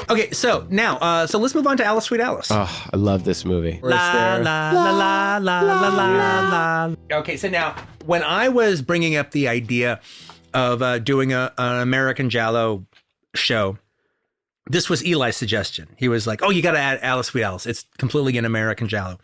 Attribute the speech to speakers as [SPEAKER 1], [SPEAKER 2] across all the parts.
[SPEAKER 1] Okay, so now, so let's move on to Alice, Sweet Alice.
[SPEAKER 2] Oh, I love this movie.
[SPEAKER 1] La, la, la, la, la, la, la, la. Okay, so now, when I was bringing up the idea of doing an American Giallo show, this was Eli's suggestion. He was like, oh, you got to add Alice, Sweet Alice. It's completely an American Giallo.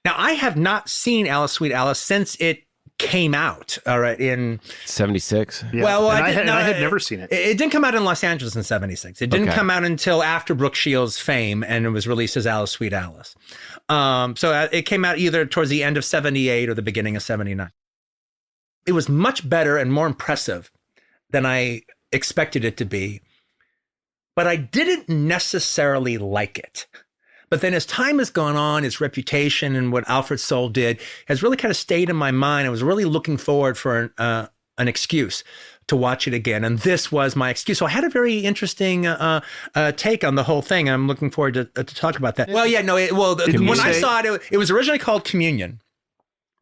[SPEAKER 1] Now, I have not seen Alice, Sweet Alice since it came out, all right, in
[SPEAKER 2] 76.
[SPEAKER 3] Yeah.
[SPEAKER 1] Well,
[SPEAKER 3] I had never seen it.
[SPEAKER 1] It didn't come out in Los Angeles in 76. It didn't come out until after Brooke Shields' fame, and it was released as Alice, Sweet Alice. So it came out either towards the end of 78 or the beginning of 79. It was much better and more impressive than I expected it to be, but I didn't necessarily like it. But then as time has gone on, its reputation and what Alfred Sole did has really kind of stayed in my mind. I was really looking forward for an excuse to watch it again. And this was my excuse. So I had a very interesting take on the whole thing. I'm looking forward to talk about that. Well, yeah, no. When I saw it, it was originally called Communion.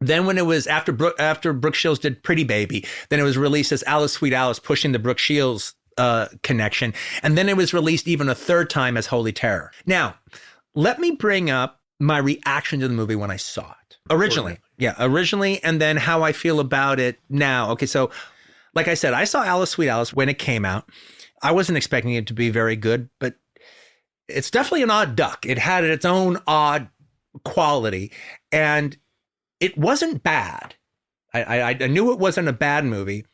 [SPEAKER 1] Then when it was after Brooke Shields did Pretty Baby, then it was released as Alice, Sweet Alice, pushing the Brooke Shields connection. And then it was released even a third time as Holy Terror. Now, let me bring up my reaction to the movie when I saw it. Originally, and then how I feel about it now. Okay, so like I said, I saw Alice, Sweet Alice when it came out. I wasn't expecting it to be very good, but it's definitely an odd duck. It had its own odd quality, and it wasn't bad. I knew it wasn't a bad movie,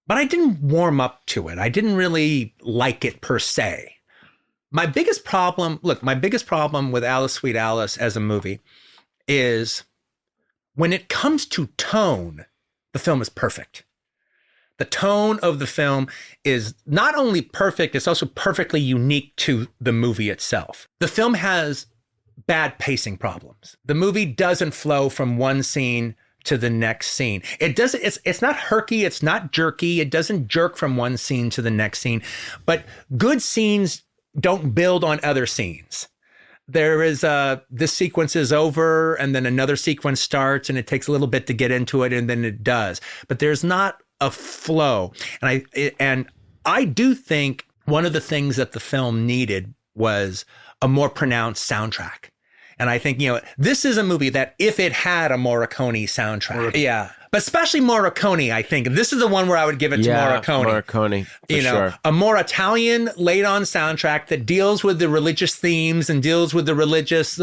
[SPEAKER 1] but I didn't warm up to it. I didn't really like it per se. My biggest problem with Alice, Sweet Alice as a movie is when it comes to tone, the film is perfect. The tone of the film is not only perfect, it's also perfectly unique to the movie itself. The film has bad pacing problems. The movie doesn't flow from one scene to the next scene. It's not herky, it's not jerky, it doesn't jerk from one scene to the next scene, but good scenes don't build on other scenes. There is this sequence is over and then another sequence starts and it takes a little bit to get into it and then it does. But there's not a flow. And I do think one of the things that the film needed was a more pronounced soundtrack. And I think, this is a movie that if it had a Morricone soundtrack, but especially Morricone, I think this is the one where I would give it to Morricone.
[SPEAKER 2] Morricone, for sure.
[SPEAKER 1] A more Italian laid on soundtrack that deals with the religious themes and deals with the religious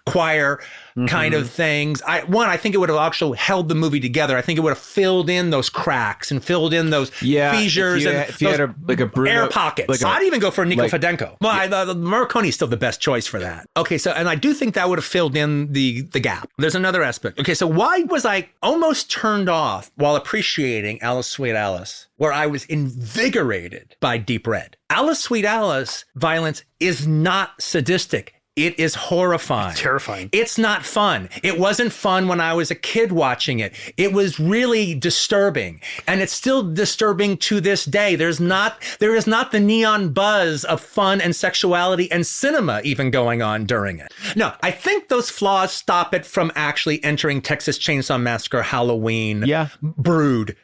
[SPEAKER 1] choir kind of things. I think it would have actually held the movie together. I think it would have filled in those cracks and filled in those fissures
[SPEAKER 2] if you had a Bruno,
[SPEAKER 1] air pockets. I'd even go for Nico Fidenco. Well, Morricone is still the best choice for that. Okay, so, and I do think that would have filled in the gap. There's another aspect. Okay, so why was I almost turned off while appreciating Alice, Sweet Alice, where I was invigorated by Deep Red? Alice, Sweet Alice violence is not sadistic. It is horrifying.
[SPEAKER 3] It's terrifying.
[SPEAKER 1] It's not fun. It wasn't fun when I was a kid watching it. It was really disturbing. And it's still disturbing to this day. There is not the neon buzz of fun and sexuality and cinema even going on during it. No, I think those flaws stop it from actually entering Texas Chainsaw Massacre, Halloween, Brood,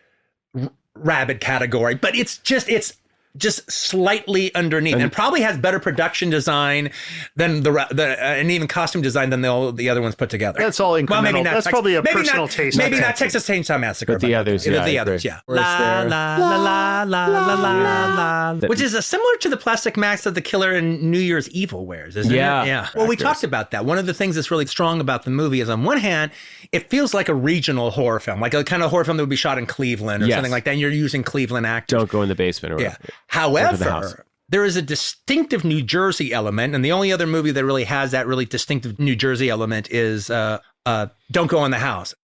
[SPEAKER 1] Rabid category. But it's just slightly underneath, and probably has better production design than and even costume design than the other ones put together.
[SPEAKER 3] That's all incremental. Well, maybe not. That's probably a personal taste.
[SPEAKER 1] Maybe not Texas Chainsaw Massacre,
[SPEAKER 2] but the others,
[SPEAKER 1] yeah. La la la la la la, which is similar to the plastic mask that the killer in New Year's Evil wears, isn't it? Yeah. Well, we talked about that. One of the things that's really strong about the movie is, on one hand, it feels like a regional horror film, like a kind of horror film that would be shot in Cleveland or something like that. And you're using Cleveland actors.
[SPEAKER 2] Don't go in the basement or whatever.
[SPEAKER 1] However, there is a distinctive New Jersey element, and the only other movie that really has that really distinctive New Jersey element is Don't Go in the House.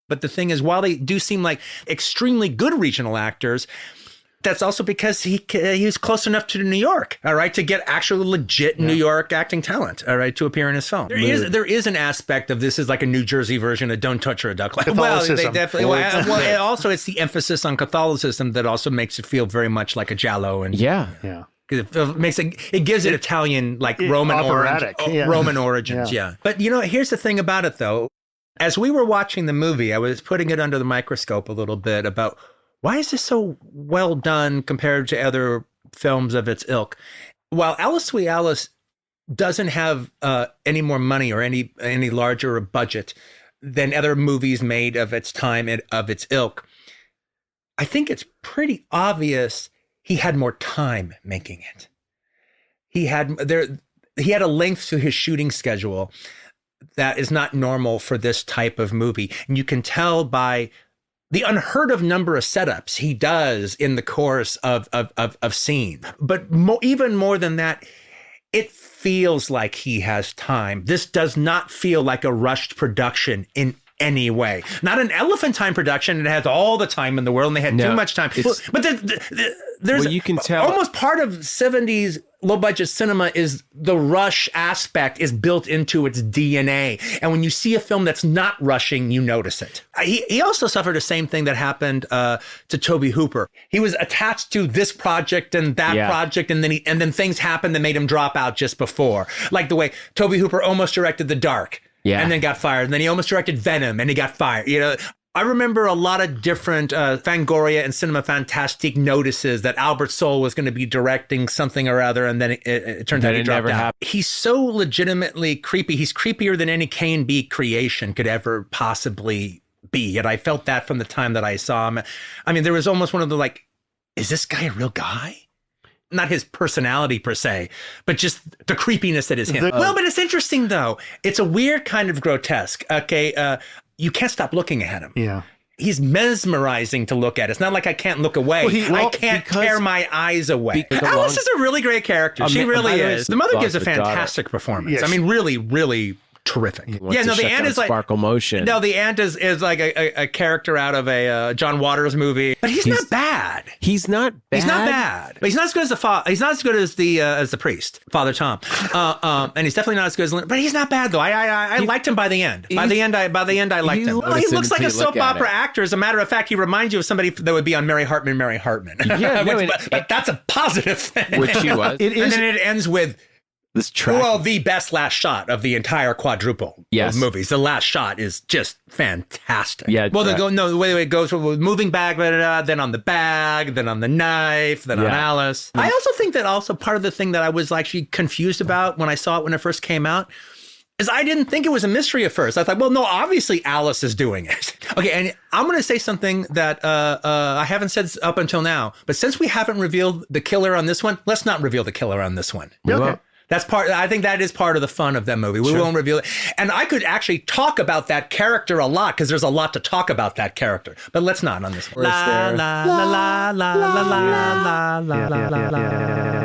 [SPEAKER 1] But the thing is, while they do seem like extremely good regional actors, that's also because he was close enough to New York, all right, to get actual legit New York acting talent, all right, to appear in his film. There is an aspect of this is like a New Jersey version of Don't Touch Her Duck. Well, they definitely. Also, it's the emphasis on Catholicism that also makes it feel very much like a giallo, and it gives it Italian, like Roman origins. Yeah. But here's the thing about it, though. As we were watching the movie, I was putting it under the microscope a little bit about, why is this so well done compared to other films of its ilk? while Alice Sweet Alice doesn't have any more money or any larger budget than other movies made of its time and of its ilk, I think it's pretty obvious he had more time making it. He had a length to his shooting schedule that is not normal for this type of movie. And you can tell by the unheard of number of setups he does in the course of scene. But even more than that, it feels like he has time. This does not feel like a rushed production in any way. Not an Elephantine production. It has all the time in the world, and they had too much time. But there's
[SPEAKER 2] you can tell
[SPEAKER 1] almost part of 70s low-budget cinema is the rush aspect is built into its DNA. And when you see a film that's not rushing, you notice it. He also suffered the same thing that happened to Tobe Hooper. He was attached to this project and that project, and then things happened that made him drop out just before. Like the way Tobe Hooper almost directed The Dark. And then got fired. And then he almost directed Venom and he got fired. You know, I remember a lot of different Fangoria and Cinema Fantastique notices that Alfred Sole was going to be directing something or other. And then it turned out he dropped out. He's so legitimately creepy. He's creepier than any K&B creation could ever possibly be. And I felt that from the time that I saw him. I mean, there was almost one of the like, is this guy a real guy? Not his personality per se, but just the creepiness that is him. Well, but it's interesting though. It's a weird kind of grotesque. Okay, you can't stop looking at him.
[SPEAKER 3] Yeah,
[SPEAKER 1] he's mesmerizing to look at. It's not like I can't look away. I can't tear my eyes away. Alice is a really great character. She really is. The mother gives a fantastic performance. Yes. I mean, really, really terrific.
[SPEAKER 2] The ant is like Sparkle Motion.
[SPEAKER 1] No, the ant is like a character out of a John Waters movie, but he's not bad.
[SPEAKER 2] He's not bad.
[SPEAKER 1] He's not bad. But he's not as good as he's not as good as the priest, Father Tom. And he's definitely not as good as. But he's not bad though. I liked him by the end. By the end, I liked him. Well, he looks like a soap opera actor. As a matter of fact, he reminds you of somebody that would be on Mary Hartman.
[SPEAKER 2] Yeah,
[SPEAKER 1] but that's a positive thing.
[SPEAKER 2] Which he was.
[SPEAKER 1] And then it ends with.
[SPEAKER 2] This track.
[SPEAKER 1] Well, the best last shot of the entire quadruple of movies. The last shot is just fantastic.
[SPEAKER 2] Yeah.
[SPEAKER 1] Well, the way it goes with moving bag, then on the bag, then on the knife, then on Alice. I also think that also part of the thing that I was actually confused about when I saw it when it first came out is I didn't think it was a mystery at first. I thought, well, no, obviously Alice is doing it. Okay, and I'm going to say something that I haven't said up until now, but since we haven't revealed the killer on this one, let's not reveal the killer on this one.
[SPEAKER 3] Okay.
[SPEAKER 1] That's I think that is part of the fun of that movie. We won't reveal it. And I could actually talk about that character a lot because there's a lot to talk about that character. But let's not on this one. La la la la la la la la la la la.